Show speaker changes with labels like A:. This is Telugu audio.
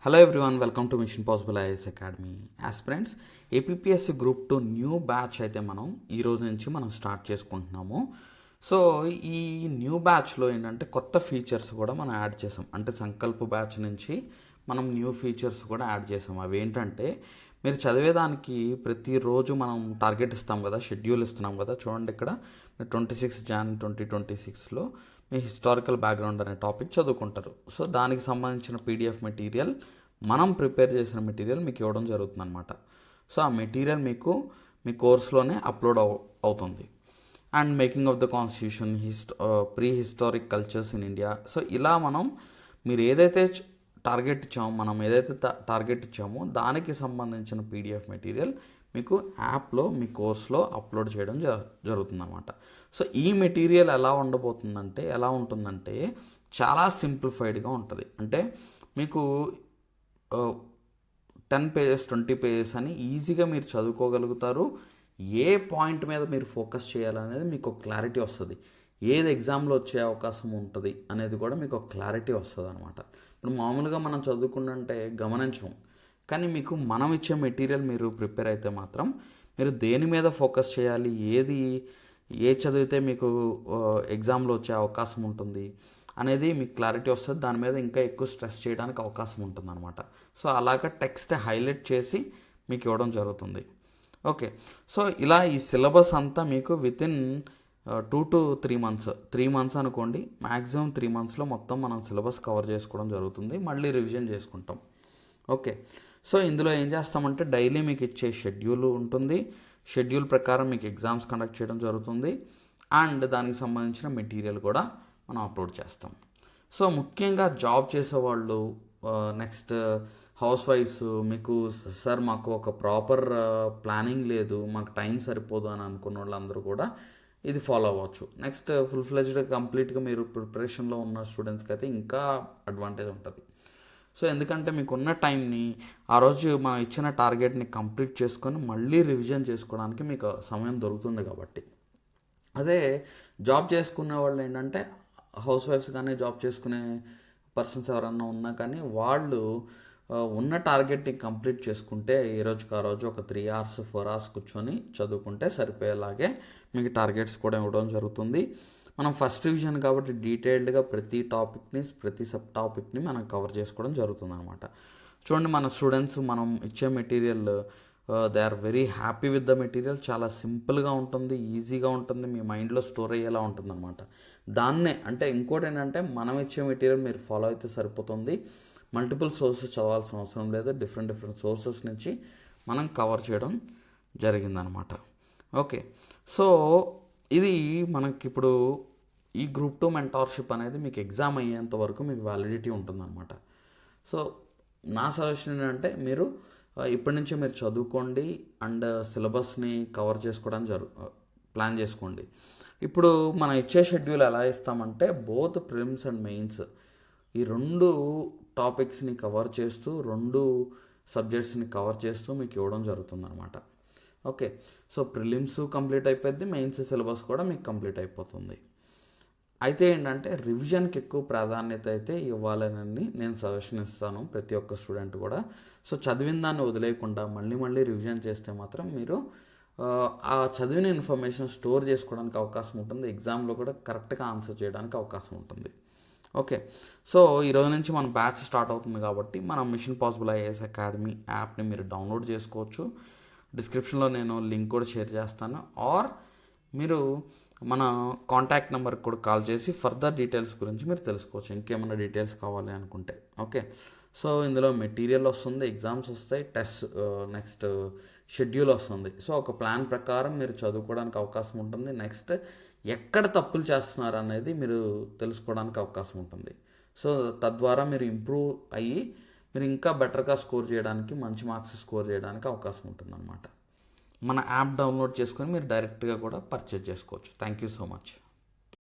A: Hello everyone, welcome to machine possible IAS academy. Aspirants, APSC group 2 new batch అయితే మనం ఈ రోజు నుంచి మనం స్టార్ట్ చేసుకుంటున్నాము. సో ఈ న్యూ బ్యాచ్లో ఏంటంటే కొత్త ఫీచర్స్ కూడా మనం యాడ్ చేసాం. అంటే సంకల్ప బ్యాచ్ నుంచి మనం న్యూ ఫీచర్స్ కూడా యాడ్ చేసాం. అవి ఏంటంటే, మీరు చదివేదానికి ప్రతిరోజు మనం టార్గెట్ ఇస్తాం కదా, షెడ్యూల్ ఇస్తున్నాం కదా. చూడండి, ఇక్కడ 26 Jan 2026లో మీ హిస్టారికల్ బ్యాక్గ్రౌండ్ అనే టాపిక్ చదువుకుంటారు. సో దానికి సంబంధించిన పీడిఎఫ్ మెటీరియల్, మనం ప్రిపేర్ చేసిన మెటీరియల్ మీకు ఇవ్వడం జరుగుతుంది అనమాట. సో ఆ మెటీరియల్ మీకు మీ కోర్స్లోనే అప్లోడ్ అవుతుంది. And making of the constitution, pre historic cultures in India. So ఇలా మనం మీరు ఏదైతే టార్గెట్ ఇచ్చామో, మనం ఏదైతే టార్గెట్ ఇచ్చామో దానికి సంబంధించిన పీడిఎఫ్ మెటీరియల్ మీకు యాప్లో మీ కోర్స్లో అప్లోడ్ చేయడం జరుగుతుందన్నమాట. సో ఈ మెటీరియల్ ఎలా ఉంటుందంటే చాలా సింప్లిఫైడ్గా ఉంటుంది. అంటే మీకు 10 pages 20 pages అని ఈజీగా మీరు చదువుకోగలుగుతారు. ఏ పాయింట్ మీద మీరు ఫోకస్ చేయాలనేది మీకు ఒక క్లారిటీ వస్తుంది. ఏది ఎగ్జామ్లో వచ్చే అవకాశం ఉంటుంది అనేది కూడా మీకు ఒక క్లారిటీ వస్తుంది అనమాట. ఇప్పుడు మామూలుగా మనం చదువుకుంటుంటే గమనించము, కానీ మీకు మనం ఇచ్చే మెటీరియల్ మీరు ప్రిపేర్ అయితే మాత్రం మీరు దేని మీద ఫోకస్ చేయాలి, ఏ చదివితే మీకు ఎగ్జామ్లో వచ్చే అవకాశం ఉంటుంది అనేది మీకు క్లారిటీ వస్తుంది. దాని మీద ఇంకా ఎక్కువ స్ట్రెస్ చేయడానికి అవకాశం ఉంటుంది అనమాట. సో అలాగ టెక్స్ట్ హైలైట్ చేసి మీకు ఇవ్వడం జరుగుతుంది. ఓకే, సో ఇలా ఈ సిలబస్ అంతా మీకు వితిన్ 2 to 3 months, 3 months అనుకోండి, మ్యాక్సిమం 3 monthsలో మొత్తం మనం సిలబస్ కవర్ చేసుకోవడం జరుగుతుంది. మళ్ళీ రివిజన్ చేసుకుంటాం. ఓకే, సో ఇందులో ఏం చేస్తామంటే డైలీ మీకు ఇచ్చే షెడ్యూల్ ఉంటుంది. షెడ్యూల్ ప్రకారం మీకు ఎగ్జామ్స్ కండక్ట్ చేయడం జరుగుతుంది. అండ్ దానికి సంబంధించిన మెటీరియల్ కూడా మనం అప్లోడ్ చేస్తాం. సో ముఖ్యంగా జాబ్ చేసేవాళ్ళు, నెక్స్ట్ హౌస్ వైఫ్స్, మీకు సార్ మాకు ఒక ప్రాపర్ ప్లానింగ్ లేదు, మాకు టైం సరిపోదు అని అనుకున్న వాళ్ళందరూ కూడా ఇది ఫాలో అవ్వచ్చు. నెక్స్ట్ ఫుల్ ఫ్లెజ్డ్గా కంప్లీట్గా మీరు ప్రిపరేషన్లో ఉన్న స్టూడెంట్స్కి అయితే ఇంకా అడ్వాంటేజ్ ఉంటుంది. సో ఎందుకంటే మీకున్న టైంని ఆ రోజు మనం ఇచ్చిన టార్గెట్ని కంప్లీట్ చేసుకొని మళ్ళీ రివిజన్ చేసుకోవడానికి మీకు సమయం దొరుకుతుంది కాబట్టి. అదే జాబ్ చేసుకునే వాళ్ళు ఏంటంటే, హౌస్ వైఫ్స్ కానీ జాబ్ చేసుకునే పర్సన్స్ ఎవరన్నా ఉన్నా కానీ వాళ్ళు ఉన్న టార్గెట్ని కంప్లీట్ చేసుకుంటే ఈ రోజుకి ఆ రోజు ఒక 3 hours 4 hours కూర్చొని చదువుకుంటే సరిపోయేలాగే మీకు టార్గెట్స్ కూడా ఇవ్వడం జరుగుతుంది. మనం ఫస్ట్ రివిజన్ కాబట్టి డీటెయిల్డ్గా ప్రతి టాపిక్ని, ప్రతి సబ్ టాపిక్ని మనం కవర్ చేసుకోవడం జరుగుతుంది అనమాట. చూడండి, మన స్టూడెంట్స్ మనం ఇచ్చే material they are very happy with the material. చాలా సింపుల్గా ఉంటుంది, ఈజీగా ఉంటుంది, మీ మైండ్లో స్టోర్ అయ్యేలా ఉంటుంది అనమాట. దాన్నే అంటే ఇంకోటి ఏంటంటే, మనం ఇచ్చే మెటీరియల్ మీరు ఫాలో అయితే సరిపోతుంది. మల్టిపుల్ సోర్సెస్ చదవాల్సిన అవసరం లేదు. డిఫరెంట్ సోర్సెస్ నుంచి మనం కవర్ చేయడం జరిగిందనమాట. ఓకే, సో ఇది మనకిప్పుడు ఈ గ్రూప్ 2 మెంటార్షిప్ అనేది మీకు ఎగ్జామ్ అయ్యేంత వరకు మీకు వ్యాలిడిటీ ఉంటుందన్నమాట. సో నా సజెషన్ ఏంటంటే, మీరు ఇప్పటి నుంచే మీరు చదువుకోండి అండ్ సిలబస్ని కవర్ చేసుకోవడానికి ప్లాన్ చేసుకోండి. ఇప్పుడు మనం ఇచ్చే షెడ్యూల్ ఎలా ఇస్తామంటే, బోత్ ప్రిలిమ్స్ అండ్ మెయిన్స్ ఈ 2 టాపిక్స్ని కవర్ చేస్తూ, 2 సబ్జెక్ట్స్ని కవర్ చేస్తూ మీకు ఇవ్వడం జరుగుతుందన్నమాట. ఓకే, సో ప్రిలిమ్స్ కంప్లీట్ అయిపోద్ది, మెయిన్స్ సిలబస్ కూడా మీకు కంప్లీట్ అయిపోతుంది. అయితే ఏంటంటే రివిజన్కి ఎక్కువ ప్రాధాన్యత అయితే ఇవ్వాలని నేను సజెషన్ ఇస్తాను ప్రతి ఒక్క స్టూడెంట్ కూడా. సో చదివిన దాన్ని వదిలేయకుండా మళ్ళీ రివిజన్ చేస్తే మాత్రం మీరు ఆ చదివిన ఇన్ఫర్మేషన్ స్టోర్ చేసుకోవడానికి అవకాశం ఉంటుంది. ఎగ్జామ్లో కూడా కరెక్ట్గా ఆన్సర్ చేయడానికి అవకాశం ఉంటుంది. ఓకే, సో ఈరోజు నుంచి మన బ్యాచ్ స్టార్ట్ అవుతుంది కాబట్టి మన మిషన్ పాసిబుల్ ఐఏఎస్ అకాడమీ యాప్ని మీరు డౌన్లోడ్ చేసుకోవచ్చు. డిస్క్రిప్షన్లో నేను లింక్ కూడా షేర్ చేస్తాను. ఆర్ మీరు మన కాంటాక్ట్ నెంబర్కి కూడా కాల్ చేసి ఫర్దర్ డీటెయిల్స్ గురించి మీరు తెలుసుకోవచ్చు, ఇంకేమైనా డీటెయిల్స్ కావాలి అనుకుంటే. ఓకే, సో ఇందులో మెటీరియల్ వస్తుంది, ఎగ్జామ్స్ వస్తాయి, టెస్ట్, నెక్స్ట్ షెడ్యూల్ వస్తుంది. సో ఒక ప్లాన్ ప్రకారం మీరు చదువుకోవడానికి అవకాశం ఉంటుంది. నెక్స్ట్ ఎక్కడ తప్పులు చేస్తున్నారు అనేది మీరు తెలుసుకోవడానికి అవకాశం ఉంటుంది. సో తద్వారా మీరు ఇంప్రూవ్ అయ్యి మీరు ఇంకా బెటర్గా స్కోర్ చేయడానికి, మంచి మార్క్స్ స్కోర్ చేయడానికి అవకాశం ఉంటుందన్నమాట. మన యాప్ డౌన్లోడ్ చేసుకొని మీరు డైరెక్ట్గా కూడా పర్చేజ్ చేసుకోవచ్చు. Thank you so much.